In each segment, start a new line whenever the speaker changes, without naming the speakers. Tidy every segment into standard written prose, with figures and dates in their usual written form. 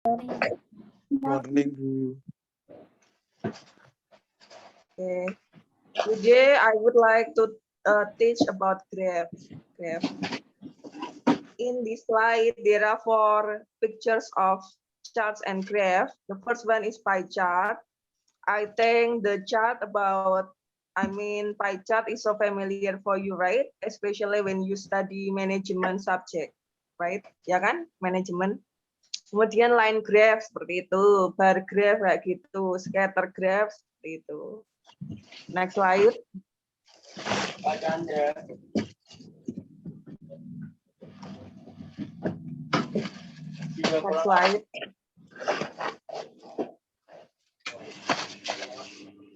Morning, Bu.
Okay. Today I would like to teach about graph. In this slide, there are 4 pictures of charts and graph. The first one is pie chart. I think the chart pie chart is so familiar for you, right? Especially when you study management subject, right? Ya kan, manajemen. Kemudian line graph seperti itu, bar graph kayak gitu, scatter graph seperti itu. Next slide. Next slide.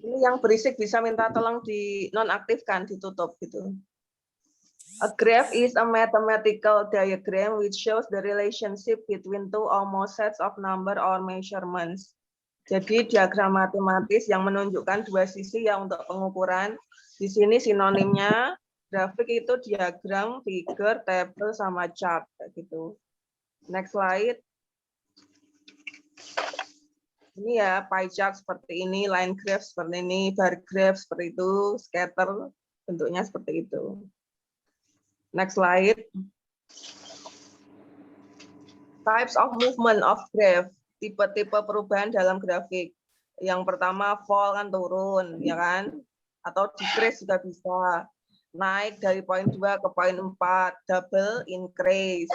Ini yang berisik bisa minta tolong di nonaktifkan, ditutup gitu. A graph is a mathematical diagram which shows the relationship between two or more sets of number or measurements. Jadi diagram matematis yang menunjukkan 2 sisi ya untuk pengukuran. Di sini sinonimnya grafik itu diagram, figure, table, sama chart kayak gitu. Next slide. Ini ya pie chart seperti ini, line graph seperti ini, bar graph seperti itu, scatter bentuknya seperti itu. Next slide. Types of movement of graph. Tipe-tipe perubahan dalam grafik. Yang pertama fall kan turun, ya kan? Atau decrease juga bisa. Naik dari poin 2 ke poin 4, double increase.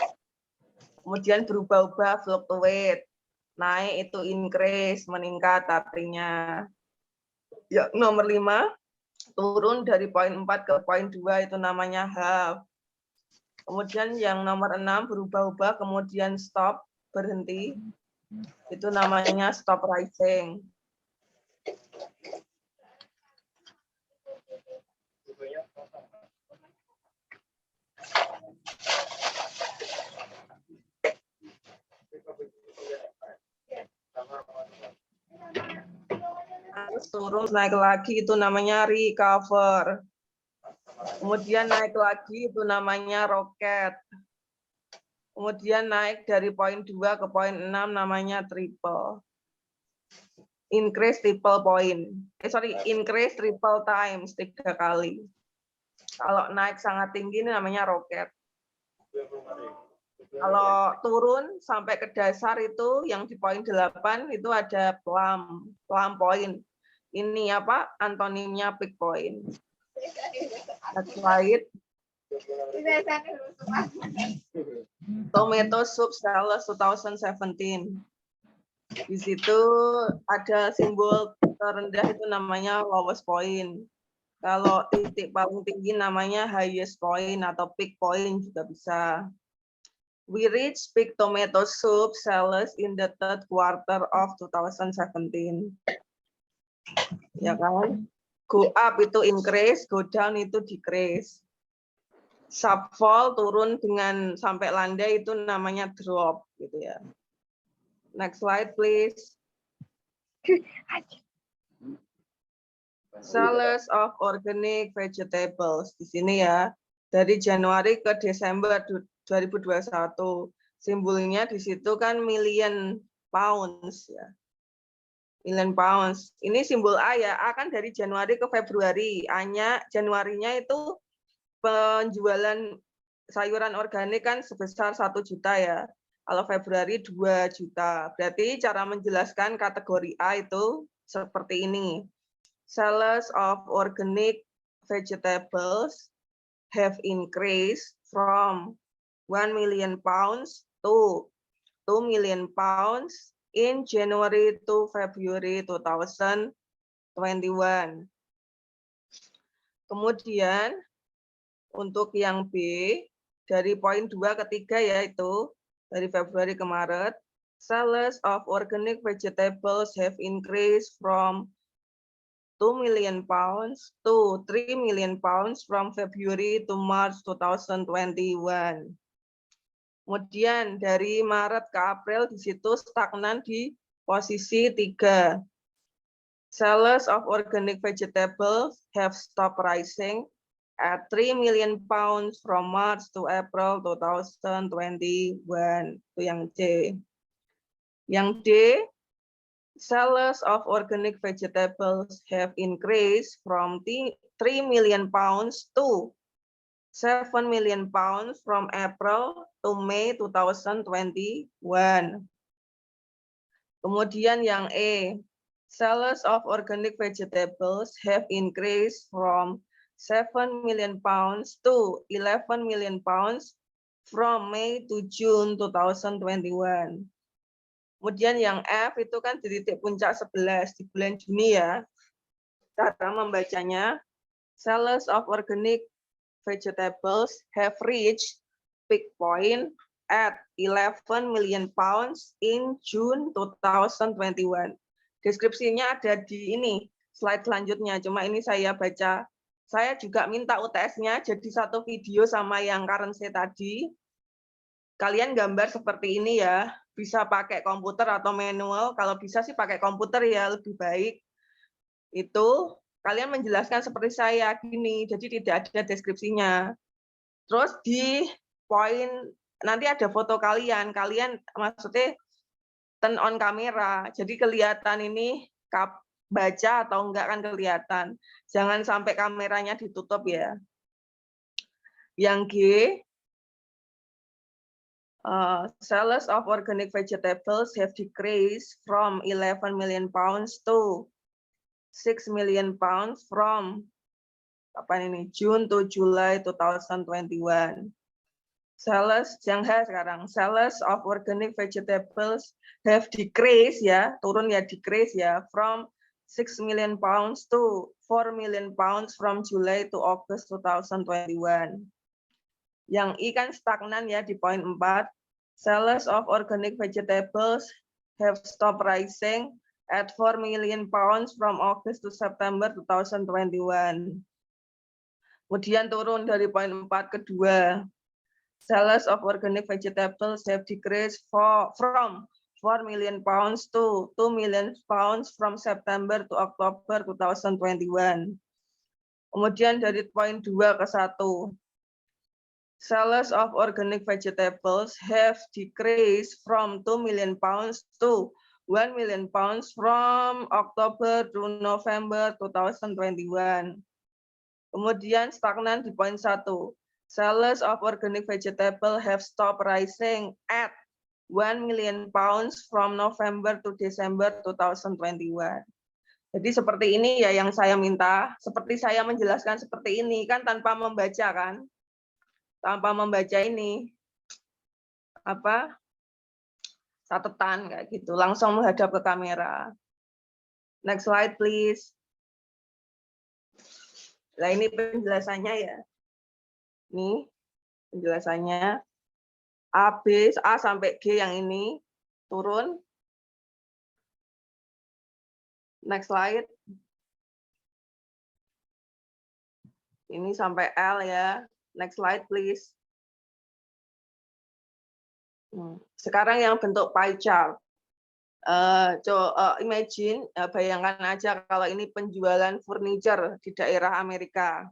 Kemudian berubah-ubah fluctuate. Naik itu increase, meningkat artinya. Ya, nomor 5, turun dari poin 4 ke poin 2 itu namanya half. Kemudian yang nomor 6 berubah-ubah kemudian stop, berhenti. Itu namanya stop rising. Terus turun naik lagi itu namanya recover. Kemudian naik lagi itu namanya rocket. Kemudian naik dari poin 2 ke poin 6 namanya triple. Increase triple point. Increase triple times 3 kali. Kalau naik sangat tinggi ini namanya rocket. Kalau turun sampai ke dasar itu yang di poin 8 itu ada plumb point. Ini apa? Antonimnya peak point. Next slide. Tomato Soup Sales 2017. Di situ ada simbol terendah itu namanya lowest point. Kalau titik paling tinggi namanya highest point atau peak point juga bisa. We reached peak tomato soup sales in the third quarter of 2017. Ya kan? Go up itu increase, go down itu decrease. Subfall turun dengan sampai landai itu namanya drop gitu ya. Next slide please. Sales of organic vegetables di sini ya. Dari Januari ke Desember 2021. Simbolnya di situ kan million pounds ya. Million pounds. Ini simbol A ya. A kan dari Januari ke Februari. A-nya Januarinya itu penjualan sayuran organik kan sebesar 1 juta ya. Kalau Februari 2 juta. Berarti cara menjelaskan kategori A itu seperti ini. Sales of organic vegetables have increased from 1 million pounds to 2 million pounds in January to February 2021. Kemudian untuk yang B, dari poin 2 ke 3 yaitu dari Februari ke Maret, sales of organic vegetables have increased from 2 million pounds to 3 million pounds from February to March 2021. Kemudian dari Maret ke April di situ stagnan di posisi 3. Sales of organic vegetables have stopped rising at 3 million pounds from March to April 2021. Itu yang C. Yang D, sales of organic vegetables have increased from 3 million pounds to 7 million pounds from April to May 2021. Kemudian yang E, sales of organic vegetables have increased from 7 million pounds to 11 million pounds from May to June 2021. Kemudian yang F itu kan di titik puncak 11 di bulan Juni ya. Cara membacanya, sales of organic vegetables have reached peak point at 11 million pounds in June 2021. Deskripsinya ada di ini, slide selanjutnya. Cuma ini saya baca. Saya juga minta UTS-nya jadi satu video sama yang currency tadi. Kalian gambar seperti ini ya. Bisa pakai komputer atau manual. Kalau bisa sih pakai komputer ya, lebih baik. Itu kalian menjelaskan seperti saya gini, jadi tidak ada deskripsinya. Terus di poin nanti ada foto kalian maksudnya turn on kamera, jadi kelihatan ini baca atau enggak kan kelihatan. Jangan sampai kameranya ditutup ya. Yang G, sales of organic vegetables have decreased from 11 million pounds to 6 million pounds from June to July 2021. Sales yang H sekarang, sales of organic vegetables have decreased ya, turun ya, decrease ya, from 6 million pounds to 4 million pounds from July to August 2021. Yang I kan stagnan ya di poin 4. Sales of organic vegetables have stopped rising at 4 million pounds from August to September 2021. Kemudian turun dari poin 4 kedua. Sales of organic vegetables have decreased from 4 million pounds to 2 million pounds from September to October 2021. Kemudian dari poin 2 ke 1. Sales of organic vegetables have decreased from 2 million pounds to 1 million pounds from October to November 2021. Kemudian stagnan di poin 1. Sales of organic vegetable have stopped rising at 1 million pounds from November to December 2021. Jadi seperti ini ya yang saya minta, seperti saya menjelaskan seperti ini kan tanpa membaca kan. Tanpa membaca ini catatan kayak gitu, langsung menghadap ke kamera. Next slide please. Nah ini penjelasannya ya. Ini penjelasannya. A sampai G yang ini turun. Next slide. Ini sampai L ya. Next slide please. Sekarang yang bentuk pie chart. Imagine, bayangkan aja kalau ini penjualan furniture di daerah Amerika.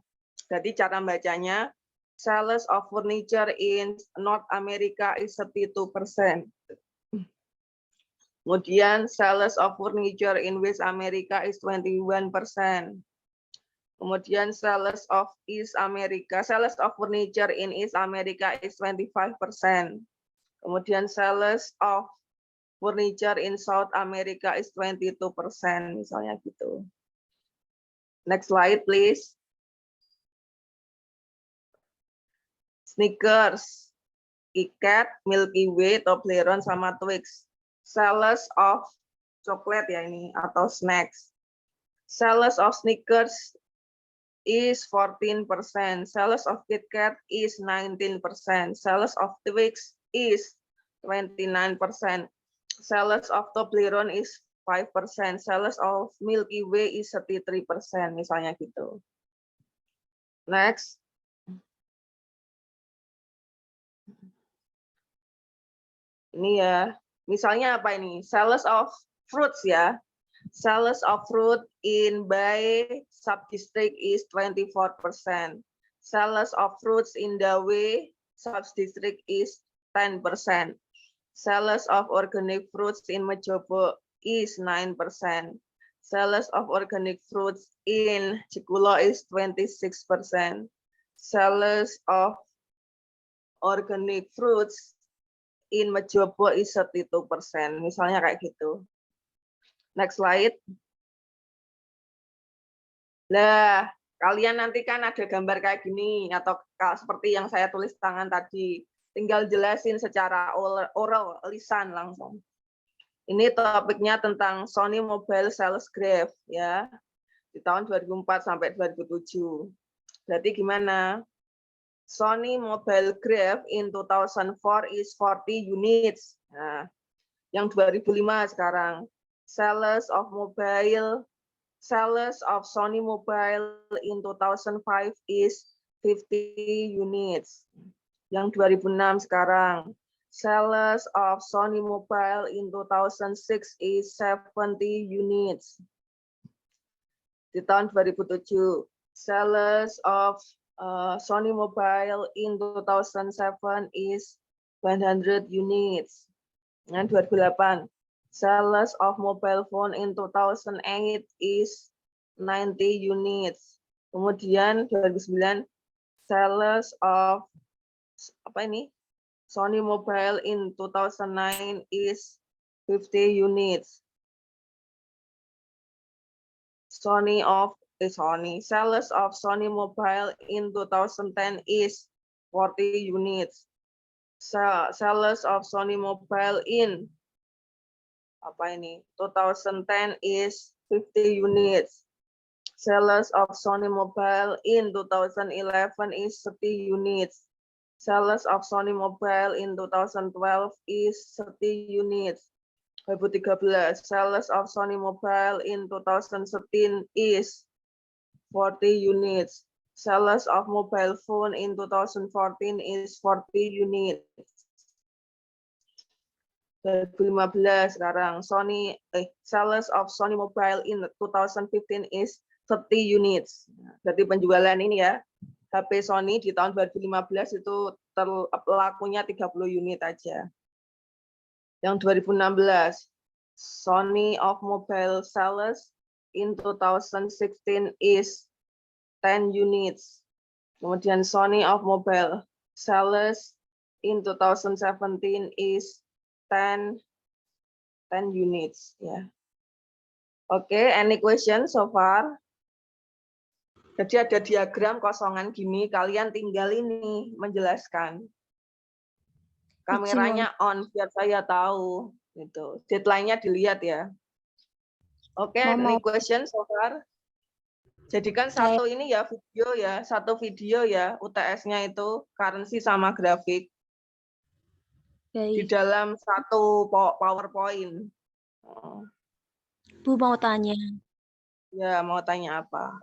Jadi cara bacanya, sales of furniture in North America is 32%. Kemudian sales of furniture in West America is 21%. Kemudian sales of furniture in East America is 25%. Kemudian sales of furniture in South America is 22%, misalnya gitu. Next slide, please. Snickers, KitKat, Milky Way, Toblerone, sama Twix. Sales of coklat ya ini, atau snacks. Sales of Snickers is 14%. Sales of KitKat is 19%. Sales of Twix is 29%. Sales of Toblerone is 5%. Sales of Milky Way is 33%, misalnya gitu. Next. Ini ya, misalnya apa ini? Sales of fruits ya. Sales of fruit in by sub-district is 24%. Sales of fruits in Dawei sub-district is 10%. Sales of organic fruits in Mejobo is 9%. Sales of organic fruits in Cikulo is 26%. Sales of organic fruits in Mejobo is 32%. Misalnya kayak gitu. Next slide. Nah, kalian nanti kan ada gambar kayak gini atau seperti yang saya tulis tangan tadi. Tinggal jelasin secara oral, lisan langsung. Ini topiknya tentang Sony Mobile Sales Graph ya. Di tahun 2004 sampai 2007. Berarti gimana? Sony Mobile Graph in 2004 is 40 units. Nah, yang 2005 sekarang. Sales of Sony Mobile in 2005 is 50 units. Yang 2006 sekarang. Sales of Sony Mobile in 2006 is 70 units. Di tahun 2007, sales of Sony Mobile in 2007 is 100 units. Yang 2008, sales of mobile phone in 2008 is 90 units. Kemudian 2009, sales of Sony Mobile in 2009 is 50 units. Sales of Sony Mobile in 2010 is 40 units. Sales of Sony Mobile in 2010 is 50 units. Sales of Sony Mobile in 2011 is 30 units. Sales of Sony Mobile in 2012 is 30 units. 2013, sales of Sony Mobile in 2013 is 40 units. Sales of mobile phone in 2014 is 40 units. 2015 sekarang sales of Sony Mobile in 2015 is 30 units. Berarti penjualan ini ya. HP Sony di tahun 2015 itu lakunya 30 unit aja. Yang 2016, Sony of Mobile sales in 2016 is 10 units. Kemudian Sony of Mobile sales in 2017 is 10 units. Ya. Oke, any question so far? Jadi ada diagram kosongan gini, kalian tinggal ini menjelaskan. Kameranya on biar saya tahu gitu. Deadline-nya dilihat ya. Oke, any question so far? Jadikan satu ini ya video ya, satu video ya, UTS-nya itu currency sama grafik. Di dalam satu PowerPoint.
Bu mau tanya.
Ya, mau tanya apa?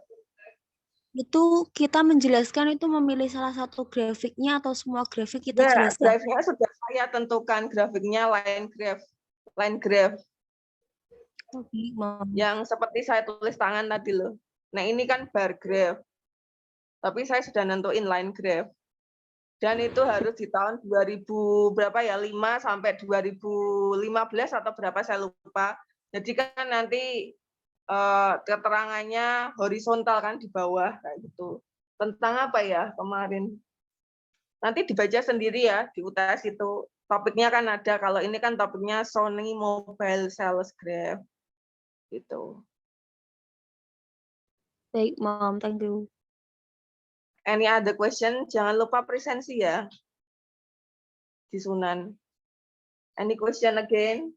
Itu kita menjelaskan itu memilih salah satu grafiknya atau semua grafik kita jelaskan?
Grafiknya sudah saya tentukan, grafiknya line graph.
Okay,
yang seperti saya tulis tangan tadi loh. Nah ini kan bar graph. Tapi saya sudah nentuin line graph. Dan itu harus di tahun 2000 berapa ya? 5 sampai 2015 atau berapa saya lupa. Jadi kan nanti keterangannya horizontal kan di bawah kayak gitu. Tentang apa ya kemarin? Nanti dibaca sendiri ya di UTS itu. Topiknya kan ada. Kalau ini kan topiknya Sony Mobile Sales Graph. Gitu.
Baik, Mom. Thank you.
Any other question? Jangan lupa presensi ya. Di Sunan. Any question again?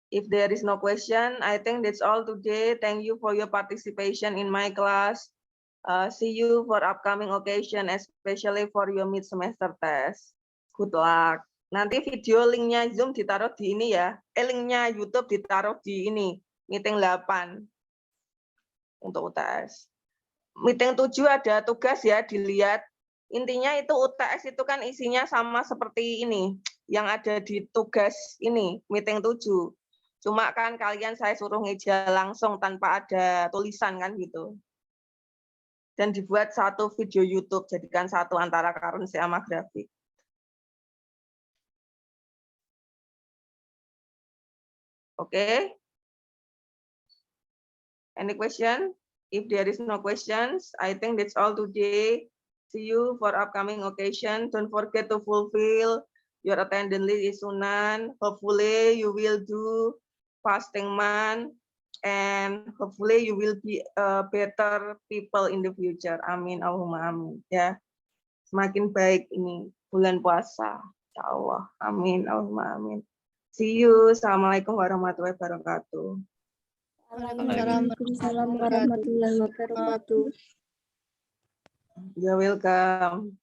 If there is no question, I think that's all today. Thank you for your participation in my class. See you for upcoming occasion, especially for your mid-semester test. Good luck. Nanti video linknya Zoom ditaruh di ini ya. Linknya YouTube ditaruh di ini. Meeting 8. Untuk UTS. Meeting 7 ada tugas ya, dilihat. Intinya itu UTS itu kan isinya sama seperti ini. Yang ada di tugas ini, meeting 7. Cuma kan kalian saya suruh ngeja langsung tanpa ada tulisan kan gitu. dan dibuat satu video YouTube, jadikan satu antara currency sama grafik. Okay? Any question? If there is no questions, I think that's all today. See you for upcoming occasion. Don't forget to fulfill your attendance list sunan. Hopefully you will do fasting month, and hopefully you will be a better people in the future. Amin, Allahumma amin. Ya, semakin baik ini bulan puasa. Insya Allah. Amin, Allahumma amin. See you. Assalamualaikum warahmatullahi wabarakatuh.
Waalaikumsalam warahmatullahi wabarakatuh.
You're welcome.